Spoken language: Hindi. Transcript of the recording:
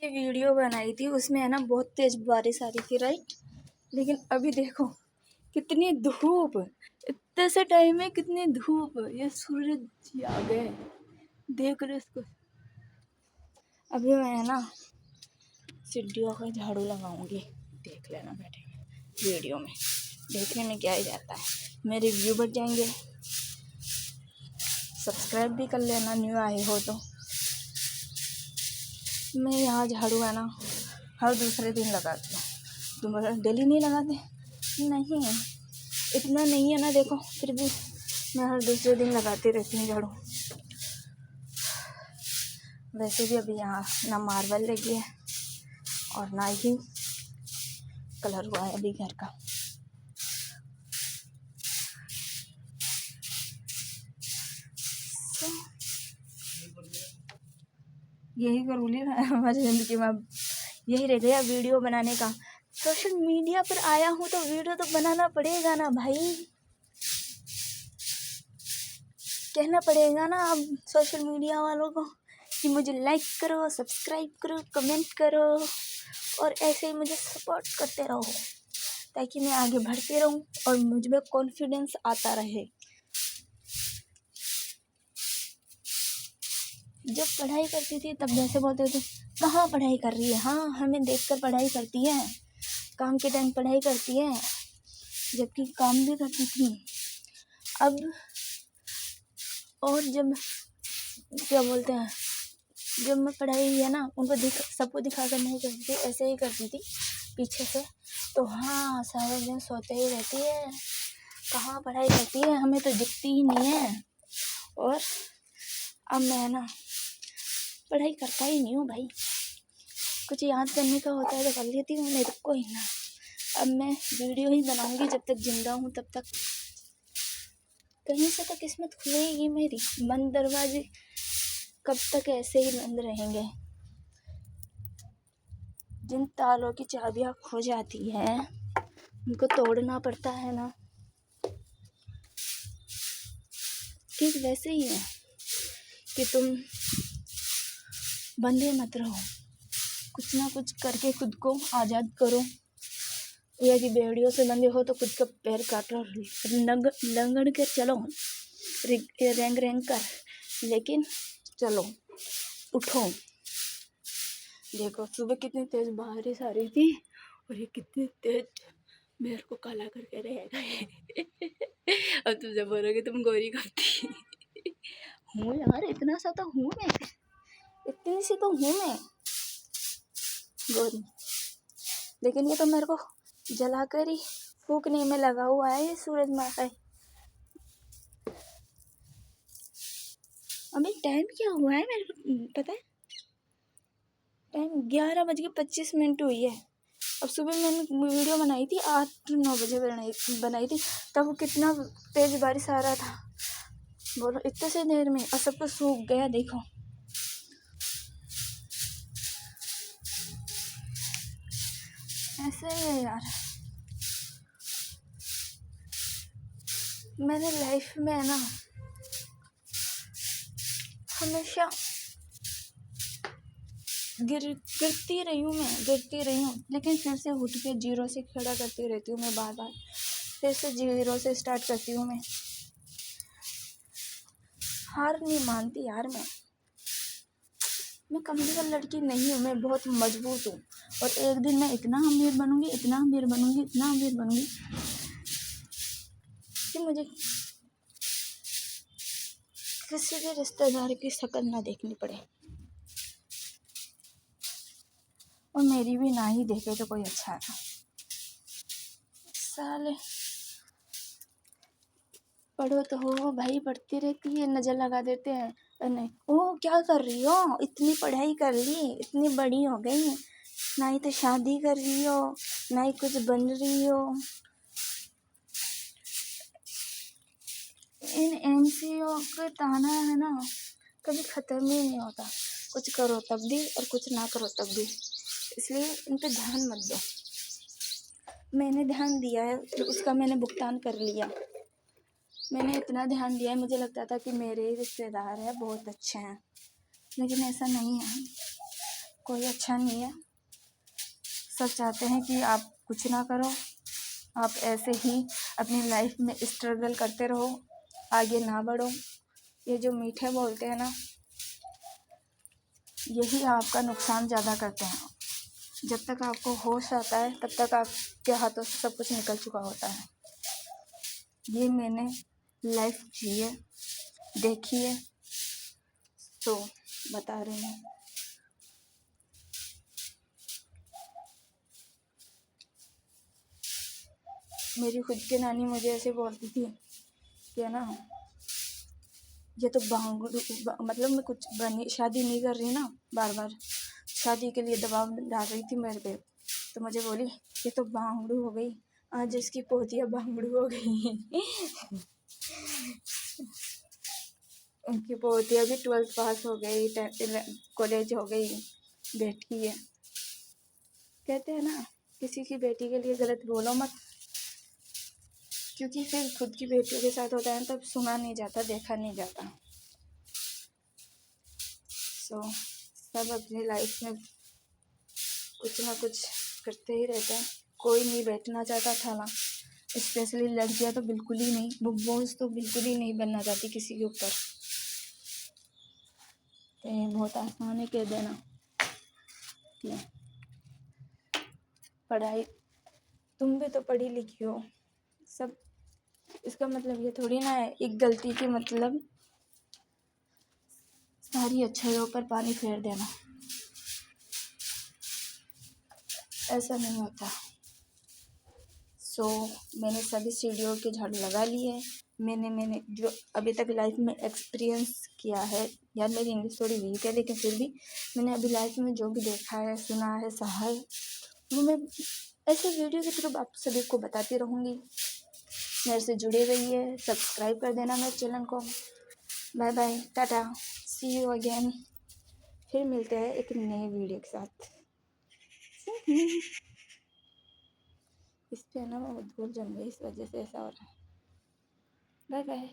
वीडियो बनाई थी, उसमें है ना बहुत तेज बारिश आ रही थी, राइट। लेकिन अभी देखो कितनी धूप, इतने से टाइम में कितनी धूप। ये सूरज जी आ गए, देख रहे इसको। अभी मैं ना सीढ़ियों का झाड़ू लगाऊंगी, देख लेना बैठे वीडियो में। देखने में क्या ही जाता है, मेरे व्यू बढ़ जाएंगे। सब्सक्राइब भी कर लेना न्यू आए हो तो। मैं यहाँ झाड़ू है ना हर दूसरे दिन लगाती हूँ। तुम डेली नहीं लगाते? नहीं, इतना नहीं है ना, देखो फिर भी मैं हर दूसरे दिन लगाती रहती हूँ झाड़ू। वैसे भी अभी यहाँ ना मार्बल लगी है और ना ही कलर हुआ है अभी घर का। यही करूँगी हमारी ज़िंदगी में, अब यही रह गया वीडियो बनाने का। सोशल मीडिया पर आया हूँ तो वीडियो तो बनाना पड़ेगा ना भाई, कहना पड़ेगा ना अब सोशल मीडिया वालों को कि मुझे लाइक करो, सब्सक्राइब करो, कमेंट करो और ऐसे ही मुझे सपोर्ट करते रहो ताकि मैं आगे बढ़ती रहूँ और मुझ में कॉन्फिडेंस आता रहे। जब पढ़ाई करती थी तब जैसे बोलते थे कहाँ पढ़ाई कर रही है, हाँ हमें देखकर पढ़ाई करती है, काम के टाइम पढ़ाई करती है, जबकि काम भी करती थी। अब और जब क्या बोलते हैं, जब मैं पढ़ाई है ना उनको सबको दिखाकर नहीं करती थी, ऐसे ही करती थी पीछे से। तो हाँ सारे दिन सोते ही रहती है, कहाँ पढ़ाई करती है, हमें तो दिखती ही नहीं है। और अब मैं ना पढ़ाई करता ही नहीं हूँ भाई, कुछ याद करने का होता है तो कर लेती हूँ, नहीं तो कोई ना। अब मैं वीडियो ही बनाऊंगी जब तक जिंदा हूँ तब तक। कहीं से तो किस्मत खुलेगी मेरी, बंद दरवाजे कब तक ऐसे ही बंद रहेंगे। जिन तालों की चाबियां खो जाती है उनको तोड़ना पड़ता है ना। ठीक वैसे ही है कि तुम बंधे मत रहो, कुछ ना कुछ करके खुद को आज़ाद करो। या कि बेड़ियों से बंधे हो तो खुद का पैर काट लो, लंगड़ कर चलो, रेंग रेंग कर, लेकिन चलो, उठो। देखो सुबह कितनी तेज बारिश आ रही थी और ये कितनी तेज मेरे को काला करके रह गए। अब तुमसे बोलोगे तुम गोरी कब थी? हूँ यार, इतना सा तो हूँ मैं, इतनी सी तो हूँ मैं गोरी। लेकिन ये तो मेरे को जलाकर ही फूकने में लगा हुआ है ये सूरज माता। अभी टाइम क्या हुआ है मेरे को पता है? टाइम 11:25 हुई है। अब सुबह मैंने वीडियो बनाई थी 8-9 बजे बनाई थी, तब कितना तेज बारिश आ रहा था, बोलो इतने से देर में, और सब कुछ सूख गया। देखो ऐसे ही है यार, मैंने लाइफ में है ना हमेशा गिरती रही हूँ, लेकिन फिर से उठ के जीरो से खड़ा करती रहती हूँ मैं, बार बार फिर से जीरो से स्टार्ट करती हूँ मैं। हार नहीं मानती यार, मैं कमज़ोर लड़की नहीं हूँ, मैं बहुत मजबूत हूँ। और एक दिन मैं इतना अमीर बनूंगी, इतना अमीर बनूंगी, इतना अमीर बनूंगी कि मुझे किसी भी रिश्तेदार की शक्ल ना देखनी पड़े, और मेरी भी ना ही देखे तो कोई अच्छा है। साले पढ़ो तो हो भाई, पढ़ती रहती है, नज़र लगा देते हैं। नहीं, ओ क्या कर रही हो, इतनी पढ़ाई कर ली, इतनी बड़ी हो गई, ना ही तो शादी कर रही हो, ना ही कुछ बन रही हो। इन एमसीओ का ताना है ना कभी ख़त्म ही नहीं होता, कुछ करो तब भी और कुछ ना करो तब भी, इसलिए इन पर ध्यान मत दो। मैंने ध्यान दिया है तो उसका मैंने भुगतान कर लिया। मैंने इतना ध्यान दिया है, मुझे लगता था कि मेरे रिश्तेदार हैं बहुत अच्छे हैं, लेकिन ऐसा नहीं है। कोई अच्छा नहीं है। सब चाहते हैं कि आप कुछ ना करो, आप ऐसे ही अपनी लाइफ में स्ट्रगल करते रहो, आगे ना बढ़ो। ये जो मीठे बोलते हैं ना, यही आपका नुकसान ज़्यादा करते हैं। जब तक आपको होश आता है तब तक आपके हाथों से सब कुछ निकल चुका होता है। ये मैंने लाइफ जी है, देखी है, तो बता रही हूँ। मेरी खुद की नानी मुझे ऐसे बोलती थी कि है ना, ये तो बांगड़ू, मतलब मैं कुछ बनी शादी नहीं कर रही ना, बार बार शादी के लिए दबाव डाल रही थी मेरे पे, तो मुझे बोली ये तो बांगड़ू हो गई, आज इसकी पोतिया बांगड़ू हो गई। उनकी पोतिया भी 12th पास हो गई, कॉलेज हो गई, बैठी है। कहते हैं ना, किसी की बेटी के लिए गलत बोलो मत, क्योंकि फिर खुद की बेटियों के साथ होता है तब सुना नहीं जाता, देखा नहीं जाता। सब अपनी लाइफ में कुछ ना कुछ करते ही रहते हैं। कोई नहीं बैठना चाहता था ना, स्पेशली लड़कियां तो बिल्कुल ही नहीं, बोझ तो बिल्कुल ही नहीं बनना चाहती किसी के ऊपर। तो ये बहुत आसान है कह देना कि पढ़ाई, तुम भी तो पढ़ी लिखी हो। सब इसका मतलब ये थोड़ी ना है एक गलती की मतलब सारी अच्छाइयों पर पानी फेर देना, ऐसा नहीं होता। मैंने सभी सीढ़ियों के झाड़ू लगा लिए है। मैंने जो अभी तक लाइफ में एक्सपीरियंस किया है, यार मेरी इंग्लिश थोड़ी वीक है, लेकिन फिर भी मैंने अभी लाइफ में जो भी देखा है, सुना है, सहा है, वो मैं ऐसे वीडियो के थ्रू आप सभी को बताती रहूँगी। मेरे से जुड़े रहिए, सब्सक्राइब कर देना मेरे चैनल को। बाय बाय, टाटा, सी यू अगेन। फिर मिलते हैं एक नए वीडियो के साथ। इस पे ना मैं धूल जम गई, इस वजह से ऐसा हो रहा है। Bye bye.